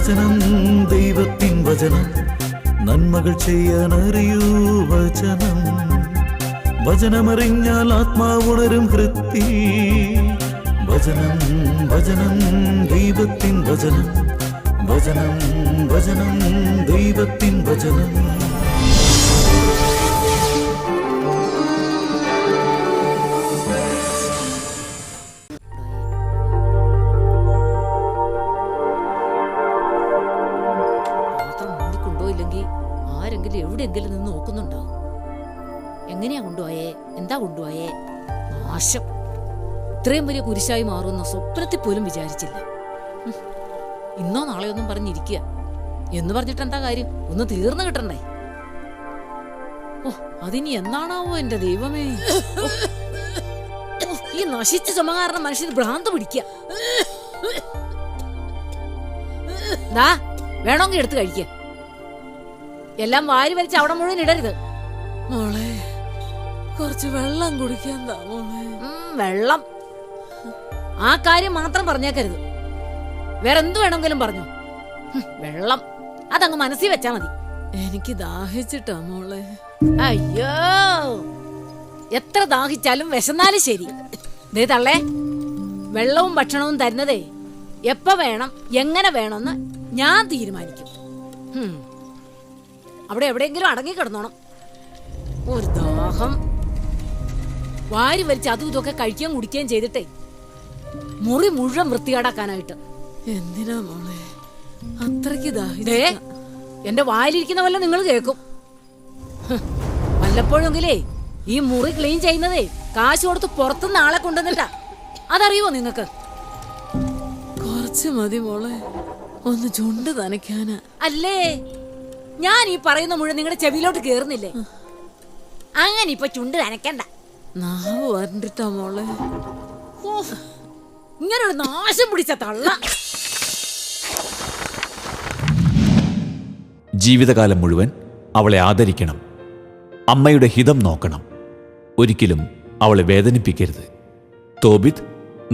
വചനം ദൈവത്തിൻ വചനം നന്മകൾ ചെയ്യാനറിയൂ വചനം. വചനമറിഞ്ഞാൽ ആത്മാവുണരും ഹൃത്തിൽ. വചനം വചനം ദൈവത്തിൻ വചനം. വചനം വചനം ദൈവത്തിൻ വചനം. എവിടെയെങ്കിലും നിന്ന് നോക്കുന്നുണ്ടാവും. എങ്ങനെയാ കൊണ്ടുപോയേ, എന്താ കൊണ്ടുപോയേ? നാശം. ഇത്രയും വലിയ കുരിശായി മാറുന്ന സ്വപ്നത്തിൽ പോലും വിചാരിച്ചില്ല. ഇന്നോ നാളെയൊന്നും പറഞ്ഞിരിക്കുക എന്ന് പറഞ്ഞിട്ട് എന്താ കാര്യം? ഒന്ന് തീർന്നു കിട്ടണ്ടേ? ഓ, അതിനി എന്നാണാവോ എന്റെ ദൈവമേ. ഈ നശിച്ച ചുമ കാരണം മനുഷ്യന് ഭ്രാന്ത് പിടിക്കുക. വേണമെങ്കിൽ എടുത്ത് കഴിക്ക. എല്ലാം വാരി വലിച്ച് അവിടെ മുഴുവൻ ഇടരുത്. മോളെ, കുറച്ച് വെള്ളം കുടിക്കാൻ താ മോളെ. വെള്ളം ആ കാര്യം മാത്രം പറഞ്ഞേക്കരുത്. വേറെ എന്തു വേണമെങ്കിലും പറഞ്ഞു. വെള്ളം അതങ്ങ് മനസ്സിൽ വെച്ചാ മതി. എനിക്ക് ദാഹിച്ചിട്ടാ മോളെ. അയ്യോ, എത്ര ദാഹിച്ചാലും വിശന്നാലും ശരി. ദേ തള്ളേ, വെള്ളവും ഭക്ഷണവും തരുന്നതേ എപ്പ വേണം, എങ്ങനെ വേണമെന്ന് ഞാൻ തീരുമാനിക്കും. അവിടെ എവിടെയെങ്കിലും അടങ്ങി കിടന്നോണം. ഒരു ദാഹം വാരി വലിച്ച് അതും ഇതൊക്കെ കഴിക്കുകയും കുടിക്കുകയും ചെയ്തിട്ടേ മുറി മുഴുവൻ വൃത്തികേടാക്കാനായിട്ട്. എന്തിനാ മോളെ അത്രയ്ക്ക് ദേ, എന്റെ വായിലിരിക്കുന്ന വല്ല നിങ്ങൾ കേൾക്കും. വല്ലപ്പോഴെങ്കിലേ ഈ മുറി ക്ലീൻ ചെയ്യുന്നതേ കാശ് കൊടുത്ത് പുറത്തുനിന്ന് ആളെ കൊണ്ടുവന്നിട്ടാ. അതറിയുമോ നിങ്ങക്ക്? കുറച്ച് മതി മോളെ, ഒന്ന് ചുണ്ട് നനയ്ക്കാനാ. അല്ലേ, ഞാൻ ഈ പറയുന്ന മുഴുവൻ നിങ്ങളുടെ ചെവിയിലോട്ട് കേറുന്നില്ലേ? അങ്ങനെ ഇപ്പൊ ചുണ്ട് നനയ്ക്കണ്ട. നാവ് വരണ്ടിട്ടാ മോളെ. ഇങ്ങനെ ഒരു നാശം പിടിച്ച തള്ള. ജീവിതകാലം മുഴുവൻ അവളെ ആദരിക്കണം. അമ്മയുടെ ഹിതം നോക്കണം. ഒരിക്കലും അവളെ വേദനിപ്പിക്കരുത്. തോബിത്ത്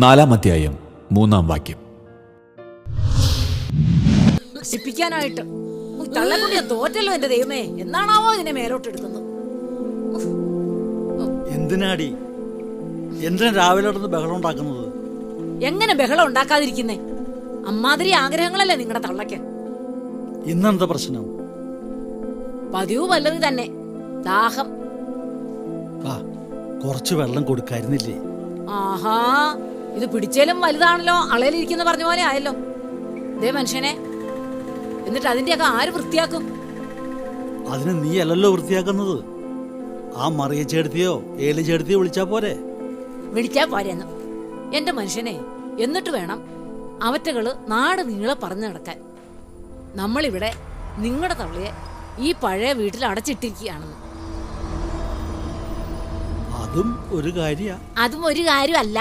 4-ാം അധ്യായം 3-ാം വാക്യം. നശിപ്പിക്കാനായിട്ട് തള്ളക്കുട്ടിയെ തോറ്റല്ലോ എന്റെ ദൈവമേ. എന്നാണാവോ ഇതിനെ മേലോട്ടെടുക്കുന്നത്? എന്തിനാടി, എന്തിനാ രാവിലെ ബഹളം ഉണ്ടാക്കുന്നത്? എങ്ങനെ ബഹളം ഉണ്ടാക്കാതിരിക്കുന്നേ? അമ്മാതിരി ആഗ്രഹങ്ങളല്ലേ നിങ്ങളുടെ തള്ളക്ക്? ഇന്നെന്താ പ്രശ്നം? പതിവ് വല്ലത് തന്നെ, ദാഹം. കുറച്ച് വെള്ളം കൊടുക്കായിരുന്നില്ലേ? ആഹാ, ഇത് പിടിച്ചാലും വലുതാണല്ലോ, അളയിലിരിക്കുന്ന പറഞ്ഞ പോലെ ആയല്ലോ. ദേ മനുഷ്യനെ, എന്നിട്ട് അതിന്റെയൊക്കെ ആര് വൃത്തിയാക്കും? അതിന് നീ അല്ലല്ലോ വൃത്തിയാക്കുന്നത്. ആ മറിയ ചേർത്തിയോ ഏലി ചേർത്തിയോ വിളിച്ചാ പോരെ? വിളിച്ചാ പോരെന്ന് എന്റെ മനുഷ്യനെ. എന്നിട്ട് വേണം അവറ്റകള് നാട് നീളെ പറഞ്ഞു നടക്കാൻ. നമ്മളിവിടെ നിങ്ങളുടെ തള്ളിയെ ഈ പഴയ വീട്ടിൽ അടച്ചിട്ടിരിക്കുകയാണെന്ന്. അതും ഒരു കാര്യമല്ല,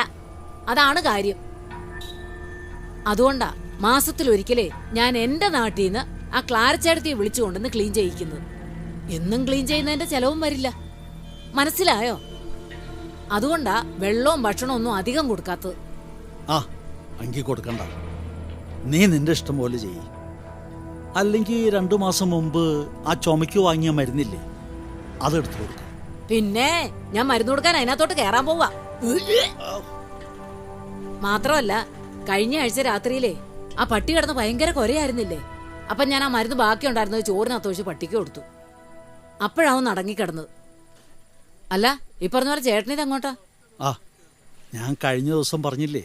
അതാണ് കാര്യം. അതുകൊണ്ടാ മാസത്തിലൊരിക്കലേ ഞാൻ എന്റെ നാട്ടിൽ നിന്ന് ആ ക്ലാരച്ചേടത്തിയെ വിളിച്ചുകൊണ്ടെന്ന് ക്ലീൻ ചെയ്യിക്കുന്നത്. എന്നും ക്ലീൻ ചെയ്യുന്നതിന്റെ ചെലവും വരില്ല. മനസ്സിലായോ? അതുകൊണ്ടാ വെള്ളവും ഭക്ഷണവും ഒന്നും അധികം കൊടുക്കാത്തത്. അങ്കി കൊടുക്കണ്ട, നീ നിന്റെ ഇഷ്ടം പോലെ ചെയ്യ്. അല്ലെങ്കിൽ 2 മാസം മുമ്പ് ആ ചുമയ്ക്ക് വാങ്ങിയ മരുന്നില്ലേ, അതെടുത്തു കൊടുക്ക. പിന്നെ ഞാൻ മരുന്ന് കൊടുക്കാൻ അതിനകത്തോട്ട് കയറാൻ പോവാ. മാത്രമല്ല, കഴിഞ്ഞ ആഴ്ച രാത്രിയിലേ ആ പട്ടി കിടന്ന് ഭയങ്കര കൊരയായിരുന്നില്ലേ? അപ്പൊ ഞാൻ ആ മരുന്ന് ബാക്കി ഉണ്ടായിരുന്നത് ചോറിനകത്തൊഴിച്ച് പട്ടിക്ക് കൊടുത്തു. അപ്പോഴാവും നടങ്ങിക്കിടന്നത്. അല്ല, ഈ പറഞ്ഞ പോലെ ചേട്ടനിത് അങ്ങോട്ടാ? ഞാൻ കഴിഞ്ഞ ദിവസം പറഞ്ഞില്ലേ,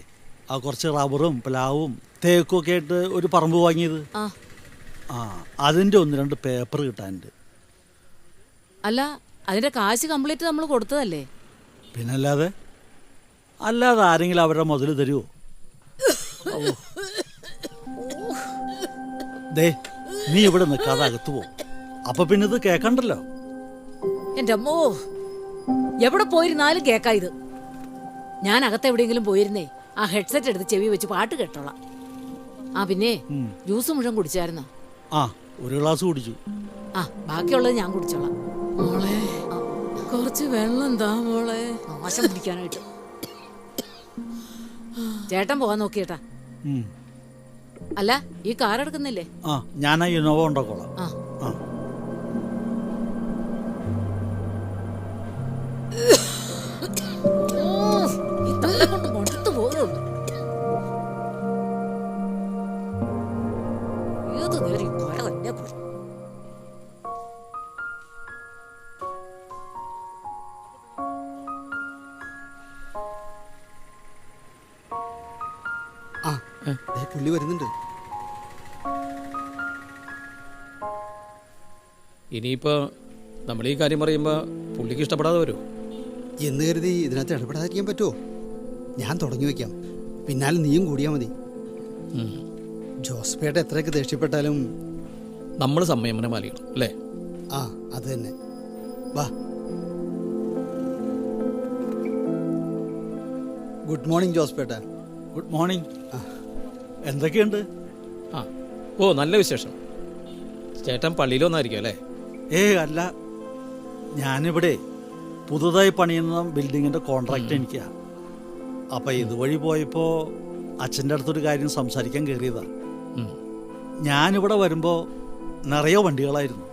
ആ കുറച്ച് റബ്ബറും പ്ലാവും തേക്കും ഒക്കെ ആയിട്ട് ഒരു പറമ്പ് വാങ്ങിയത്. അതിന്റെ 1-2 പേപ്പർ കിട്ടാനുണ്ട്. അല്ല, അതിന്റെ കാശ് കംപ്ലീറ്റ് നമ്മൾ കൊടുത്തതല്ലേ? പിന്നല്ലാതെ ആരെങ്കിലും അവരുടെ മുതല് തരുമോ? ദേ, നീ ഇവിടെ നിൽക്കാതെ അകത്ത് പോ. അപ്പൊ പിന്നെ ഇത് കേക്കണ്ടല്ലോ. എന്റെ അമ്മോ, എവിടെ പോയിരുന്നാലും കേക്കാ ഇത്. ഞാൻ അകത്ത് എവിടെയെങ്കിലും പോയിരുന്നേ ആ ഹെഡ്സെറ്റ് എടുത്ത് ചെവി വെച്ച് പാട്ട് കേട്ടോളാം. പിന്നെ ജ്യൂസ് മുഴുവൻ കുടിച്ചായിരുന്നോ? ഒരു ഗ്ലാസ് കുടിച്ചു. ബാക്കിയുള്ളത് ഞാൻ കുടിച്ചോളാം. മോളെ, കുറച്ച് വെള്ളം താ മോളെ. നാശം പിടിക്കാനായിട്ട്. ചേട്ടൻ പോകാൻ നോക്കിയേട്ടാ. അല്ല ഈ കാർ എടുക്കുന്നില്ലേ? ആ ഞാൻ ആ ഇന്നോവ ഉണ്ടാക്കോളാം. ആ ആ ഈ തല കൊണ്ട് മടുത്തു പോകുന്നു. ഏത് നേരം ഈ കൊര തന്നെ കൊര. പുള്ളി വരുന്നുണ്ട്. ഇനിയിപ്പോ നമ്മൾ ഈ കാര്യം പറയുമ്പോൾ പുള്ളിക്ക് ഇഷ്ടപ്പെടാതെ വരുമോ? എന്ന് കരുതി ഇതിനകത്ത് ഇടപെടാതിരിക്കാൻ പറ്റുമോ? ഞാൻ തുടങ്ങി വയ്ക്കാം, പിന്നാലെ നീയും കൂടിയാൽ മതി. ജോസഫേട്ട എത്രയൊക്കെ ദേഷ്യപ്പെട്ടാലും നമ്മൾ സംയമനം പാലിക്കണം അല്ലേ? ആ അത് തന്നെ. വാ. ഗുഡ് മോർണിംഗ് ജോസഫേട്ട. Good morning. എന്തൊക്കെയുണ്ട്? ആ ഓ നല്ല വിശേഷം. ചേട്ടൻ പള്ളിയിലൊന്നായിരിക്കും അല്ലേ? അല്ല, ഞാനിവിടെ പുതുതായി പണിയുന്ന ബിൽഡിങ്ങിൻ്റെ കോൺട്രാക്റ്റ് എനിക്കാ. അപ്പം ഇതുവഴി പോയപ്പോൾ അച്ഛൻ്റെ അടുത്തൊരു കാര്യം സംസാരിക്കാൻ കയറിയതാ. ഞാനിവിടെ വരുമ്പോൾ നിറയെ വണ്ടികളായിരുന്നു.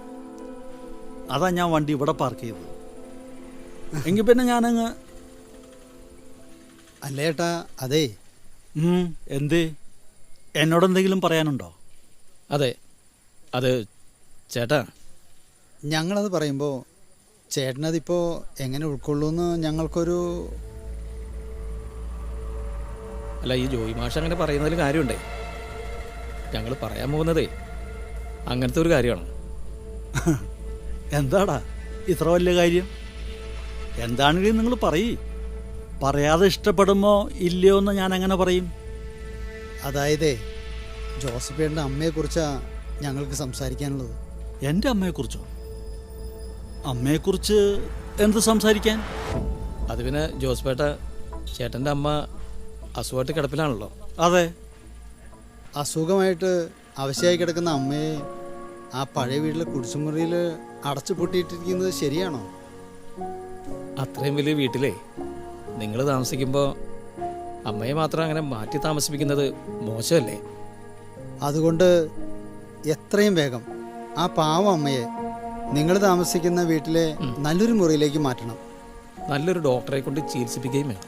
അതാ ഞാൻ വണ്ടി ഇവിടെ പാർക്ക് ചെയ്തത്. എങ്കിൽ പിന്നെ ഞാനങ്ങ്. അല്ല ഏട്ടാ, അതേ. എന്തേ? എന്നോടെന്തെങ്കിലും പറയാനുണ്ടോ? അതെ, അത് ചേട്ടാ, ഞങ്ങളത് പറയുമ്പോൾ ചേട്ടനതിപ്പോൾ എങ്ങനെ ഉൾക്കൊള്ളുമെന്ന് ഞങ്ങൾക്കൊരു. അല്ല, ഈ ജോയി മാഷ് അങ്ങനെ പറയുന്നതിൽ കാര്യമുണ്ടേ. ഞങ്ങൾ പറയാൻ പോകുന്നതേ അങ്ങനത്തെ ഒരു കാര്യമാണ്. എന്താടാ ഇത്ര വലിയ കാര്യം? എന്താണെങ്കിലും നിങ്ങൾ പറയൂ. പറയാതെ ഇഷ്ടപ്പെടുമോ ഇല്ലയോ എന്ന് ഞാൻ അങ്ങനെ പറയും. അതായതേ, ജോസഫേട്ടൻ്റെ അമ്മയെക്കുറിച്ചാണ് ഞങ്ങൾക്ക് സംസാരിക്കാനുള്ളത്. എൻ്റെ അമ്മയെക്കുറിച്ചോ? അമ്മയെക്കുറിച്ച് എന്ത് സംസാരിക്കാൻ? അത് പിന്നെ ജോസ്പേട്ട, ചേട്ടൻ്റെ അമ്മ അസുഖമായിട്ട് കിടപ്പിലാണല്ലോ. അതെ. അസുഖമായിട്ട് അവശയായി കിടക്കുന്ന അമ്മയെ ആ പഴയ വീട്ടിലെ കുടിച്ചുമുറിയിൽ അടച്ചു പൂട്ടിയിട്ടിരിക്കുന്നത് ശരിയാണോ? അത്രയും വലിയ വീട്ടിലേ നിങ്ങൾ താമസിക്കുമ്പോൾ അമ്മയെ മാത്രം അങ്ങനെ മാറ്റി താമസിപ്പിക്കുന്നത് മോശമല്ലേ? അതുകൊണ്ട് എത്രയും വേഗം ആ പാവം അമ്മയെ നിങ്ങൾ താമസിക്കുന്ന വീട്ടിലെ നല്ലൊരു മുറിയിലേക്ക് മാറ്റണം. നല്ലൊരു ഡോക്ടറെ കൊണ്ട് ചികിത്സിപ്പിക്കുകയും വേണം.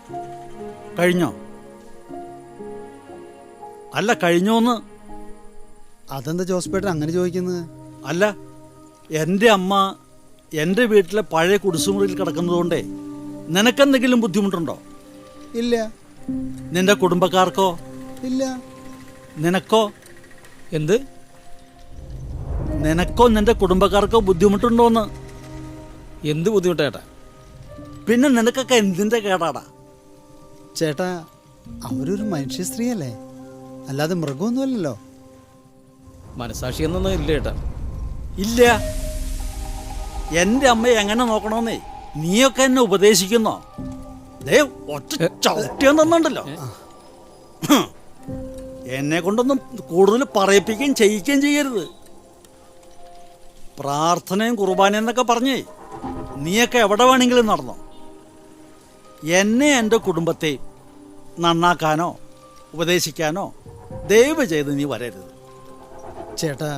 കഴിഞ്ഞോ? അല്ല, കഴിഞ്ഞോന്ന്. അതെന്താ ജോസഫേട്ടൻ അങ്ങനെ ചോദിക്കുന്നത്? അല്ല, എൻ്റെ അമ്മ എൻ്റെ വീട്ടിലെ പഴയ കുടിസുമുറിയിൽ കിടക്കുന്നതുകൊണ്ടേ നിനക്കെന്തെങ്കിലും ബുദ്ധിമുട്ടുണ്ടോ? ഇല്ല. നിന്റെ കുടുംബക്കാർക്കോ? ഇല്ല. നിനക്കോ? എന്ത്? നിനക്കോ നിന്റെ കുടുംബക്കാർക്കോ ബുദ്ധിമുട്ടുണ്ടോന്ന്? എന്ത് ബുദ്ധിമുട്ടാ? പിന്നെ നിനക്കൊക്കെ എന്തിന്റെ കേടാടാ? ചേട്ടാ, അവരൊരു മനുഷ്യ സ്ത്രീയല്ലേ, അല്ലാതെ മൃഗമൊന്നുമല്ലല്ലോ. മനസാക്ഷി എന്നൊന്നും ഇല്ല ചേട്ടാ. ഇല്ല. എൻ്റെ അമ്മയെ എങ്ങനെ നോക്കണമെന്നേ നീയൊക്കെ എന്നെ ഉപദേശിക്കുന്നോ? ദേ ഒറ്റ ചവിട്ടിയാൻ തന്നുണ്ടല്ലോ. എന്നെ കൊണ്ടൊന്നും കൂടുതൽ പറയിപ്പിക്കുകയും ചെയ്യിക്കുകയും ചെയ്യരുത്. പ്രാർത്ഥനയും കുർബാനയും എന്നൊക്കെ പറഞ്ഞേ നീയൊക്കെ എവിടെ വേണമെങ്കിലും നടന്നോ. എന്നെ എൻ്റെ കുടുംബത്തെ നന്നാക്കാനോ ഉപദേശിക്കാനോ ദയവ് ചെയ്ത് നീ വരരുത്. ചേട്ടാ,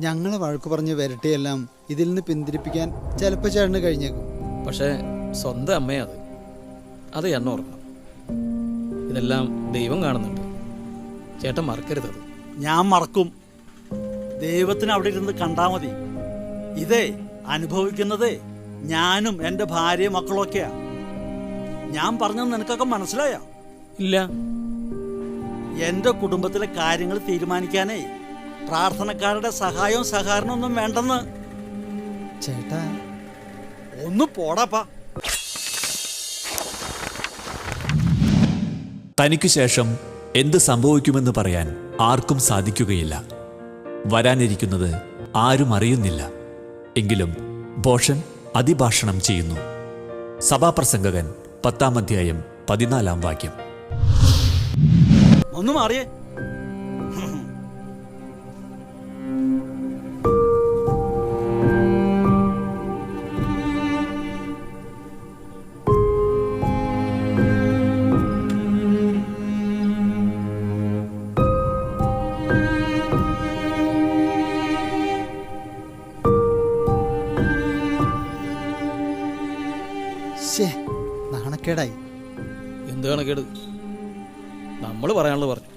ഞങ്ങളെ വഴക്ക് പറഞ്ഞ് വരട്ടിയെല്ലാം ഇതിൽ നിന്ന് പിന്തിരിപ്പിക്കാൻ ചിലപ്പോൾ ചേട്ടന് കഴിഞ്ഞേക്കും. പക്ഷേ സ്വന്തം അമ്മയെ അത് എണ്ണ ഓർക്കണം. ഇതെല്ലാം ദൈവം കാണുന്നുണ്ട്. ചേട്ടൻ മറക്കരുതത്. ഞാൻ മറക്കും. ദൈവത്തിന് അവിടെ ഇരുന്ന് കണ്ടാൽ മതി. ഇതേ അനുഭവിക്കുന്നതേ ഞാനും എൻ്റെ ഭാര്യയും മക്കളൊക്കെയാ. ഞാൻ പറഞ്ഞത് നിനക്കൊക്കെ മനസ്സിലായോ? ഇല്ല. എൻ്റെ കുടുംബത്തിലെ കാര്യങ്ങൾ തീരുമാനിക്കാനേ പ്രാർത്ഥനക്കാരുടെ സഹായവും സഹകരണവും ഒന്നും വേണ്ടെന്ന്. ചേട്ടാ, ഒന്ന് പോടാപ്പാ. തനിക്കു ശേഷം എന്ത് സംഭവിക്കുമെന്ന് പറയാൻ ആർക്കും സാധിക്കുകയില്ല. വരാനിരിക്കുന്നത് ആരും അറിയുന്നില്ല. എങ്കിലും ഭോഷൻ അതിഭാഷണം ചെയ്യുന്നു. സഭാപ്രസംഗകൻ 10-ാം അധ്യായം 14-ാം വാക്യം. ഒന്ന് മാറിയേ. കണക്കേടായി. എന്ത് കണക്കേട്? നമ്മൾ പറയാനുള്ളത് പറഞ്ഞു.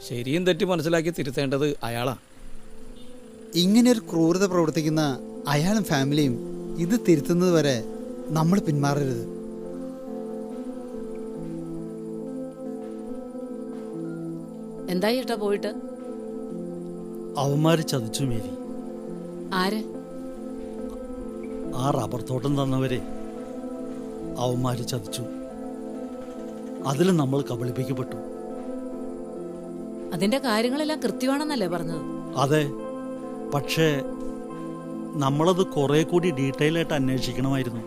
ശരിയും തെറ്റും മനസ്സിലാക്കി തിരുത്തേണ്ടത് അയാളാ. ഇങ്ങനെയൊരു ക്രൂരത പ്രവർത്തിക്കുന്ന അയാളും ഫാമിലിയും ഇത് തിരുത്തുന്നത് വരെ നമ്മൾ പിന്മാറരുത്. എന്തായി ഏട്ടാ പോയിട്ട്? അവന്മാര് ചതിച്ചു മേരി. ആര്? ആ റബ്ബർ തോട്ടം തന്നവരെ അവന്മാര് ചതിച്ചു. അതിൽ നമ്മൾ കബളിപ്പിക്കപ്പെട്ടു. അതിന്റെ കാര്യങ്ങളെല്ലാം കൃത്യമാണെന്നല്ലേ പറഞ്ഞത്? അതെ, പക്ഷേ നമ്മളത് കുറെ കൂടി ഡീറ്റെയിൽ ആയിട്ട് അന്വേഷിക്കണമായിരുന്നു.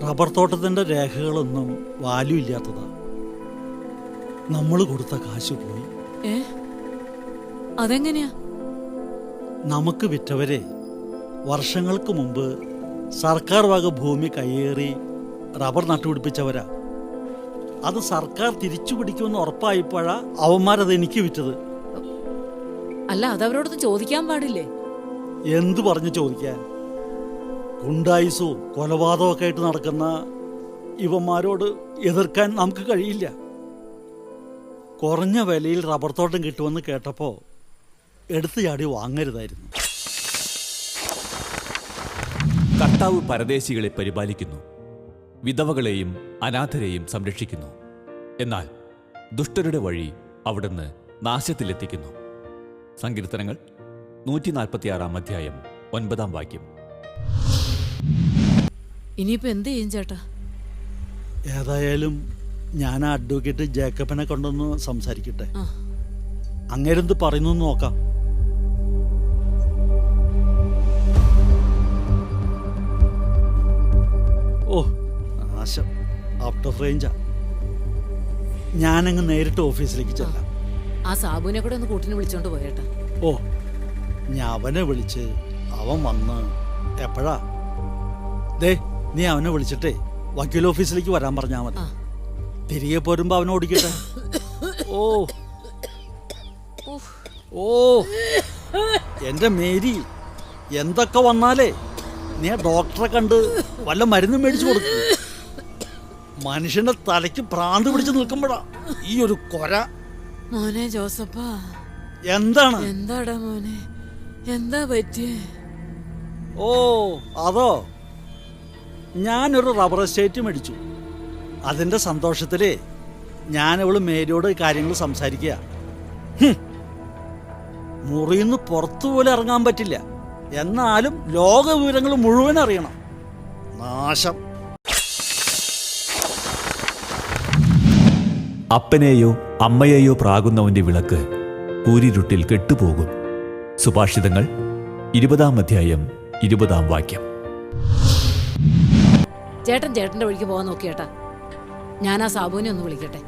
റബ്ബർ തോട്ടത്തിന്റെ രേഖകളൊന്നും വാല്യൂ ഇല്ലാത്തതാ. നമ്മൾ കൊടുത്ത കാശ് പോയി. അതെങ്ങനെയാ? നമുക്ക് വിറ്റവരെ വർഷങ്ങൾക്ക് മുമ്പ് സർക്കാർ വക ഭൂമി കയ്യേറി റബ്ബർ നട്ടുപിടിപ്പിച്ചവരാ. അത് സർക്കാർ തിരിച്ചു പിടിക്കുമെന്ന് ഉറപ്പായപ്പോഴാ അവന്മാരത് എനിക്ക് വിറ്റത്. അല്ല, അതവരോടൊന്നും ചോദിക്കാൻ പാടില്ലേ? എന്തു പറഞ്ഞു ചോദിക്കാൻ? ഗുണ്ടായിസോ കൊലപാതകവും ഒക്കെ ആയിട്ട് നടക്കുന്ന ഇവന്മാരോട് എതിർക്കാൻ നമുക്ക് കഴിയില്ല. കുറഞ്ഞ വിലയിൽ റബ്ബർ തോട്ടം കിട്ടുമെന്ന് കേട്ടപ്പോൾ എടുത്തു ചാടി വാങ്ങരുതായിരുന്നു. കർത്താവ് പരദേശികളെ പരിപാലിക്കുന്നു, വിധവകളെയും അനാഥരെയും സംരക്ഷിക്കുന്നു. എന്നാൽ ദുഷ്ടരുടെ വഴി അവിടുന്ന് നാശത്തിലെത്തിക്കുന്നു. സങ്കീർത്തനങ്ങൾ 146 അധ്യായം 9 വാക്യം. ഇനിയിപ്പോ എന്ത് ചെയ്യും ചേട്ടാ? ഏതായാലും ഞാൻ ആ അഡ്വക്കേറ്റ് ജേക്കബിനെ കൊണ്ടൊന്ന് സംസാരിക്കട്ടെ. ആ. അങ്ങേരെന്ത് പറയുന്നു നോക്കാം. ഓ നാശം, ഔട്ട് ഓഫ് റേഞ്ചാ. ഞാനങ്ങ് നേരിട്ട് ഓഫീസിലേക്ക് ചെല്ലാം. ആ സാബുവിനെ കൂടെ ഒന്ന് കൂട്ടിന് വിളിച്ചോണ്ട് പോയേട്ടാ. ഓ, ഞാൻ അവനെ വിളിച്ച് അവൻ വന്ന് എപ്പോഴാ? ദേ, നീ അവനെ വിളിച്ചിട്ടേ വക്കീൽ ഓഫീസിലേക്ക് വരാൻ പറഞ്ഞാൽ മതി. തിരികെ പോരുമ്പോ അവനെ ഓടിക്കട്ടെ. ഓ ഓ എന്റെ മേരി, എന്തൊക്കെ വന്നാലേ നീ ആ ഡോക്ടറെ കണ്ട് വല്ല മരുന്നും മേടിച്ചു കൊടുക്കും. മനുഷ്യന്റെ തലയ്ക്ക് ഭ്രാന്ത് പിടിച്ച് നിൽക്കുമ്പോഴാ ഈ ഒരു കൊര. മോനെ ജോസപ്പാ, എന്താണ്? എന്താടാ മോനെ, എന്താ പറ്റിയേ? ഓ അതോ, ഞാനൊരു റബ്ബർ എസ്റ്റേറ്റ് മേടിച്ചു. അതിന്റെ സന്തോഷത്തില് ഞാൻ അവള് മേരിയോട് കാര്യങ്ങൾ സംസാരിക്കുക. മുറിയിന്ന് പുറത്തു പോലും ഇറങ്ങാൻ പറ്റില്ല. എന്നാലും ലോക വിവരങ്ങൾ മുഴുവൻ അറിയണം. നാശം. അപ്പനെയോ അമ്മയെയോ പ്രാകുന്നവന്റെ വിളക്ക് കൂരിരുട്ടിൽ കെട്ടുപോകും. സുഭാഷിതങ്ങൾ 20 അധ്യായം 20 വാക്യം. ചേട്ടൻ ചേട്ടന്റെ വഴിക്ക് പോകാൻ നോക്കിയേട്ടാ. ഞാൻ ആ സാബുവിനെ ഒന്ന് വിളിക്കട്ടെ.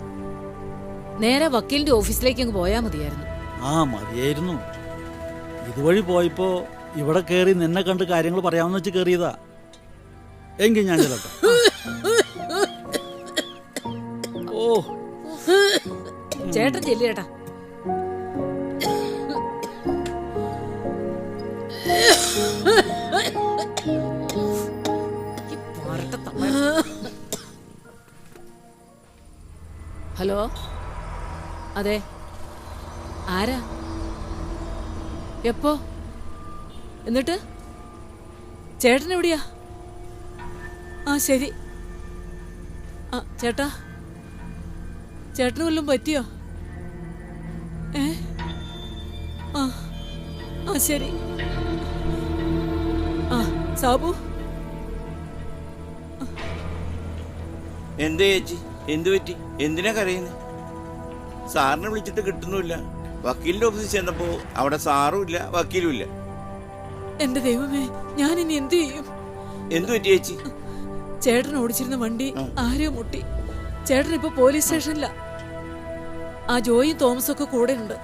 നേരെ വക്കീലിന്റെ ഓഫീസിലേക്ക് അങ്ങ് പോയാൽ മതിയായിരുന്നു. ആ മതിയായിരുന്നു. ഇതുവഴി പോയപ്പോ ഇവിടെ കയറി നിന്നെ കണ്ട് കാര്യങ്ങൾ പറയാമെന്ന് വെച്ച് കയറിയതാ. എങ്കിൽ ഞാൻ ചെല്ലട്ടെ. ഓ ചേട്ടൻ ചെല്ലേട്ടാ. ഹലോ, അതെ, ആരാ? എപ്പോ? എന്നിട്ട് ചേട്ടൻ എവിടെയാ? ആ ശരി. ആ ചേട്ടാ, ചേട്ടന് വല്ലതും പറ്റിയോ? ആ ആ ശരി. ആ സാബു, എന്ത് ചേച്ചി, എന്തു പറ്റി? എന്തിനാ കരയുന്നത്? സാറിനെ വിളിച്ചിട്ട് കിട്ടുന്നുമില്ല. വക്കീലിന്റെ ഓഫീസിൽ ചെന്നപ്പോ അവിടെ സാറും ഇല്ല, വക്കീലും ഇല്ല. എന്റെ ദൈവമേ, ഞാൻ ഇനി എന്ത് ചെയ്യും? എന്തു പറ്റി ചേച്ചി? ചേട്ടൻ ഓടിച്ചിരുന്ന വണ്ടി ആരെയോ മുട്ടി. ചേട്ടൻ ഇപ്പൊ പോലീസ് സ്റ്റേഷനില. ആ ജോയും തോമസും ഒക്കെ കൂടെ ഉണ്ട്.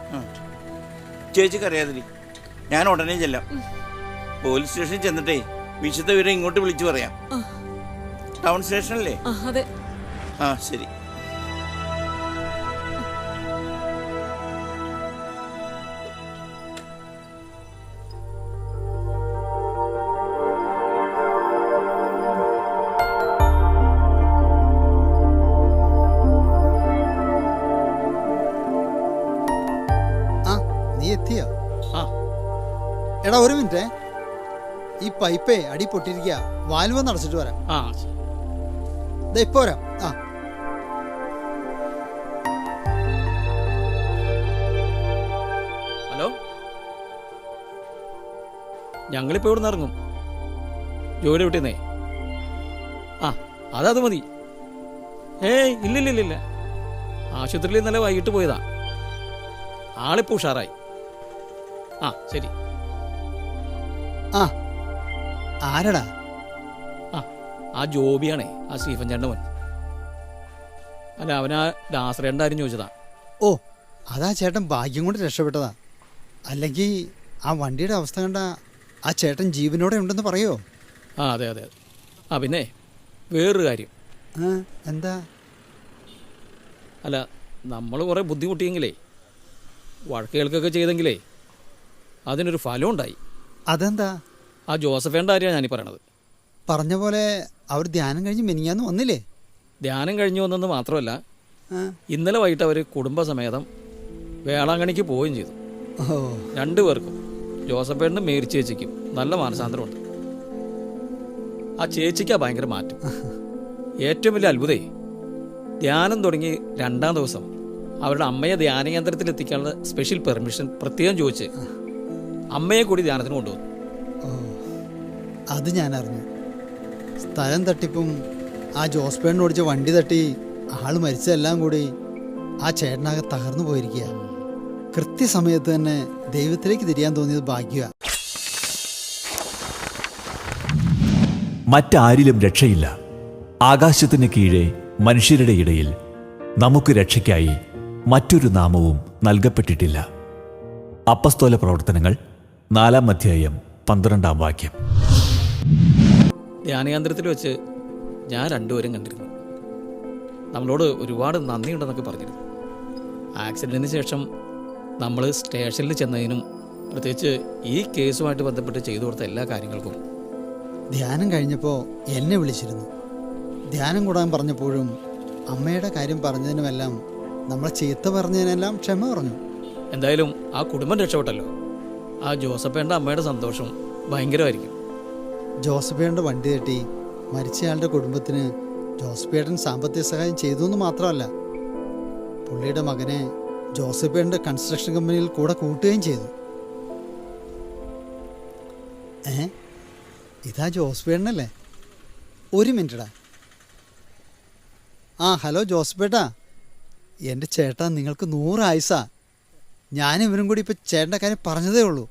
ചേച്ചിക്ക് അറിയാതിരി, ഞാൻ ഉടനെ ചെല്ലാം. പോലീസ് സ്റ്റേഷനിൽ ചെന്നിട്ടേ വിശദ വിവരം ഇങ്ങോട്ട് വിളിച്ചു പറയാം. ടൗൺ സ്റ്റേഷനല്ലേ? അതെ. ആ ശരി. ആ എടാ ഒരു മിനിറ്റ്, ഈ പൈപ്പേ അടി പൊട്ടിയിരിക്കുക, വാൽവ് ഒന്ന് അടച്ചിട്ട് വരാം. ആ ദേ ഇപ്പൊ വരാം. ആ ഹലോ, ഞങ്ങളിപ്പോൾ ഇവിടെ നിന്ന് ഇറങ്ങും. ജോലി വിട്ടേന്നേ. ആ അതത് മതി. ഏയ് ഇല്ലില്ലില്ല, ആശുപത്രിയിൽ ഇന്നലെ വൈകിട്ട് പോയതാ. ആളിപ്പോൾ ഉഷാറായി. ആ ശരി. ആ ആരടാ? ആ ജോബിയാണേ, ആ സ്റ്റീഫൻ ചേട്ടൻ്റെ മോൻ. അല്ല, അവനാ ദാസറേൻ്റെ കാര്യം ചോദിച്ചതാ. ഓ, അതാ ചേട്ടൻ ഭാഗ്യം കൊണ്ട് രക്ഷപ്പെട്ടതാ. അല്ലെങ്കിൽ ആ വണ്ടിയുടെ അവസ്ഥ കണ്ട ആ ചേട്ടൻ ജീവനോടെ ഉണ്ടെന്ന് പറയോ? ആ അതെ അതെ. ആ പിന്നെ വേറൊരു കാര്യം. എന്താ? അല്ല, നമ്മൾ കുറേ ബുദ്ധിമുട്ടിയെങ്കിലേ, വഴക്ക് കേൾക്കൊക്കെ ചെയ്തെങ്കിലേ അതിനൊരു ഫലം ഉണ്ടായി. അതെന്താ? ആ ജോസഫേൻ്റെ കാര്യമാണ് ഞാനീ പറയണത്. പറഞ്ഞ പോലെ അവർ ധ്യാനം കഴിഞ്ഞ് മിനിഞ്ഞാന്ന് വന്നില്ലേ? ധ്യാനം കഴിഞ്ഞു വന്നെന്ന് മാത്രമല്ല, ഇന്നലെ വൈകിട്ട് അവർ കുടുംബസമേതം വേളാങ്കണിക്ക് പോവുകയും ചെയ്തു. ഓ, രണ്ടുപേർക്കും, ജോസഫേണ്ണും മേരി ചേച്ചിക്കും നല്ല മാനസാന്തരമുണ്ട്. ആ ചേച്ചിക്കാ ഭയങ്കര മാറ്റം. ഏറ്റവും വലിയ അത്ഭുതേ, ധ്യാനം തുടങ്ങി 2-ാം ദിവസം അവരുടെ അമ്മയെ ധ്യാന കേന്ദ്രത്തിൽ എത്തിക്കാനുള്ള സ്പെഷ്യൽ പെർമിഷൻ പ്രത്യേകം ചോദിച്ച് അമ്മയെ കൂടി ധ്യാനത്തിന് കൊണ്ടുവന്നു. ഓ, അത് ഞാൻ അറിഞ്ഞു. സ്ഥലം തട്ടിപ്പും ആ ജോസ്പേൺ ഓടിച്ച വണ്ടി തട്ടി ആൾ മരിച്ചതെല്ലാം കൂടി ആ ചേട്ടനാകെ തകർന്നു പോയിരിക്കുക. കൃത്യസമയത്ത് തന്നെ ദൈവത്തിലേക്ക് തിരിയാൻ തോന്നിയത് ഭാഗ്യ. മറ്റാരിലും രക്ഷയില്ല. ആകാശത്തിന് കീഴെ മനുഷ്യരുടെ ഇടയിൽ നമുക്ക് രക്ഷയ്ക്കായി മറ്റൊരു നാമവും നൽകപ്പെട്ടിട്ടില്ല. അപ്പസ്തോല പ്രവർത്തനങ്ങൾ 4-ാം അധ്യായം 12-ാം വാക്യം. ധ്യാനകേന്ദ്രത്തിൽ വെച്ച് ഞാൻ രണ്ടുപേരും കണ്ടിരുന്നു. നമ്മളോട് ഒരുപാട് നന്ദിയുണ്ടെന്നൊക്കെ പറഞ്ഞിരുന്നു. ആക്സിഡൻറ്റിന് ശേഷം നമ്മൾ സ്റ്റേഷനിൽ ചെന്നതിനും പ്രത്യേകിച്ച് ഈ കേസുമായിട്ട് ബന്ധപ്പെട്ട് ചെയ്തു കൊടുത്ത എല്ലാ കാര്യങ്ങൾക്കും. ധ്യാനം കഴിഞ്ഞപ്പോൾ എന്നെ വിളിച്ചിരുന്നു. ധ്യാനം കൂടാൻ പറഞ്ഞപ്പോഴും അമ്മയുടെ കാര്യം പറഞ്ഞതിനുമെല്ലാം, നമ്മളെ ചീത്ത പറഞ്ഞതിനെല്ലാം ക്ഷമ പറഞ്ഞു. എന്തായാലും ആ കുടുംബം രക്ഷപ്പെട്ടല്ലോ. ആ ജോസഫേൻ്റെ അമ്മയുടെ സന്തോഷം ഭയങ്കരമായിരിക്കും. ജോസഫേൻ്റെ വണ്ടി തട്ടി മരിച്ചയാളുടെ കുടുംബത്തിന് ജോസഫേട്ടൻ സാമ്പത്തിക സഹായം ചെയ്തു എന്ന് മാത്രമല്ല, പുള്ളിയുടെ മകനെ ജോസഫേൻ്റെ കൺസ്ട്രക്ഷൻ കമ്പനിയിൽ കൂടെ കൂട്ടുകയും ചെയ്തു. ഇതാ ജോസഫേട്ടനല്ലേ? ഒരു മിനിറ്റടാ. ആ ഹലോ ജോസഫേട്ടാ, എൻ്റെ ചേട്ടാ നിങ്ങൾക്ക് 100 ആയുസാ. ഞാനും ഇവരും കൂടി ഇപ്പം ചേട്ടൻ്റെ കാര്യം പറഞ്ഞതേ ഉള്ളൂ.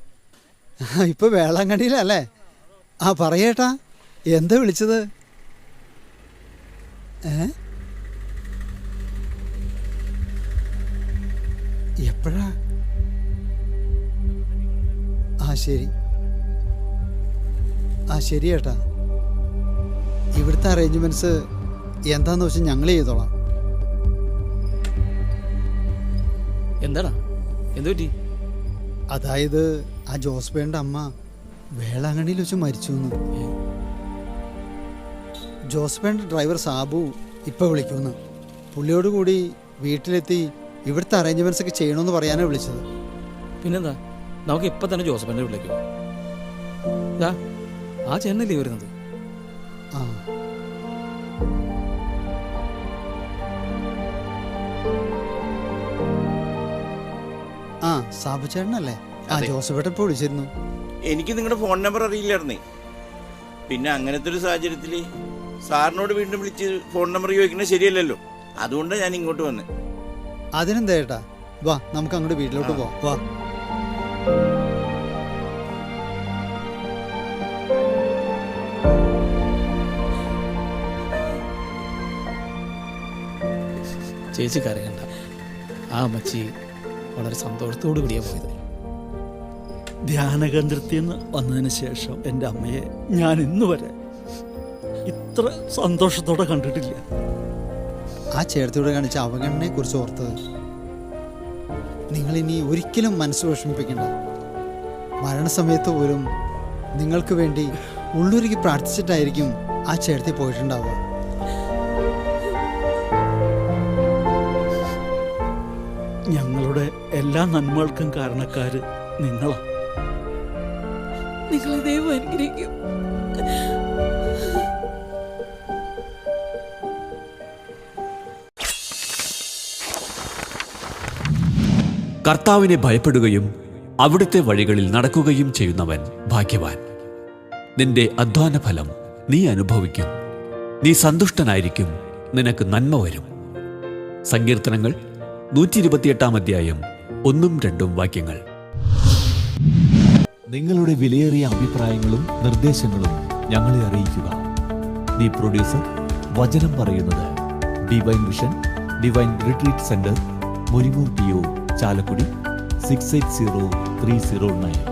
ഇപ്പം വേളാങ്കണ്ണിയിലല്ലേ? ആ പറയേട്ടാ, എന്താ വിളിച്ചത്? എപ്പോഴാ? ആ ശരി, ആ ശരി ഏട്ടാ. ഇവിടുത്തെ അറേഞ്ച്മെൻറ്റ്സ് എന്താന്ന് വെച്ചാൽ ഞങ്ങൾ ചെയ്തോളാം. എന്താടാ, എന്തു പറ്റി? അതായത് ആ ജോസ്ബേൻ്റെ അമ്മ വേളാങ്കണ്ണിയിൽ വെച്ച് മരിച്ചു എന്ന്. ജോസ്ബേൻ്റെ ഡ്രൈവർ സാബു ഇപ്പം വിളിക്കുമെന്ന്. പുള്ളിയോട് കൂടി വീട്ടിലെത്തി ഇവിടുത്തെ അറേഞ്ച്മെൻറ്റ്സ് ഒക്കെ ചെയ്യണമെന്ന് പറയാനാണ് വിളിച്ചത്. പിന്നെന്താ, നമുക്ക് ഇപ്പം തന്നെ ജോസഫിൻ്റെ വീട്ടിലേക്ക് പോകാം. ആ ചേട്ടനല്ലേ വരുന്നത്? ആ ആ സാബു ചേട്ടനല്ലേ? ആ ജോസഫേട്ടൻ ഇപ്പോൾ വിളിച്ചിരുന്നു. എനിക്ക് നിങ്ങളുടെ ഫോൺ നമ്പർ അറിയില്ലായിരുന്നേ. പിന്നെ അങ്ങനത്തെ ഒരു സാഹചര്യത്തിൽ സാറിനോട് വീണ്ടും വിളിച്ച് ഫോൺ നമ്പർ ചോദിക്കുന്നത് ശരിയല്ലല്ലോ. അതുകൊണ്ടാണ് ഞാൻ ഇങ്ങോട്ട് വന്നത്. അതിനെന്താ ഏട്ടാ, വാ നമുക്ക് അങ്ങോട്ട് വീട്ടിലോട്ട് പോവാം. വാ. ചേച്ചി കരയണ്ട. ആ അമ്മച്ചി വളരെ സന്തോഷത്തോടു കൂടിയാണ് പോയത്. ധ്യാനകേന്ദ്രത്തിൽ നിന്ന് വന്നതിന് ശേഷം എൻ്റെ അമ്മയെ ഞാൻ ഇന്ന് വരെ ഇത്ര സന്തോഷത്തോടെ കണ്ടിട്ടില്ല. ആ ചേർത്തിയോട് കാണിച്ച അവഗണനയെ കുറിച്ച് ഓർത്തത്. നിങ്ങളിനി ഒരിക്കലും മനസ്സ് വിഷമിപ്പിക്കണ്ട. മരണസമയത്ത് പോലും നിങ്ങൾക്ക് വേണ്ടി ഉള്ളൊരുക്കി പ്രാർത്ഥിച്ചിട്ടായിരിക്കും ആ ചേർത്തി പോയിട്ടുണ്ടാവുക. ഞങ്ങളുടെ എല്ലാ നന്മകൾക്കും കാരണക്കാര് നിങ്ങളാണ്. നിങ്ങളെ ദൈവം അനുഗ്രഹിക്കും. കർത്താവിനെ ഭയപ്പെടുകയും അവിടുത്തെ വഴികളിൽ നടക്കുകയും ചെയ്യുന്നവൻ ഭാഗ്യവാൻ. നിന്റെ അധ്വാന ഫലം നീ അനുഭവിക്കും. നീ സന്തുഷ്ടനായിരിക്കും. നിനക്ക് നന്മ വരും. സങ്കീർത്തനങ്ങൾ 128 അധ്യായം 1-2 വാക്യങ്ങൾ. നിങ്ങളുടെ വിലയേറിയ അഭിപ്രായങ്ങളും നിർദ്ദേശങ്ങളും ഞങ്ങളെ അറിയിക്കുക. ദി പ്രൊഡ്യൂസർ, വചനം പറയുന്നത്, divine vision, divine retreat centre, Muringoor PO, Chalakudy 680309.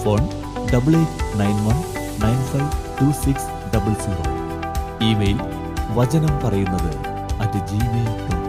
Phone 8891952600. Email വചനം പറയുന്നത് @gmail.com.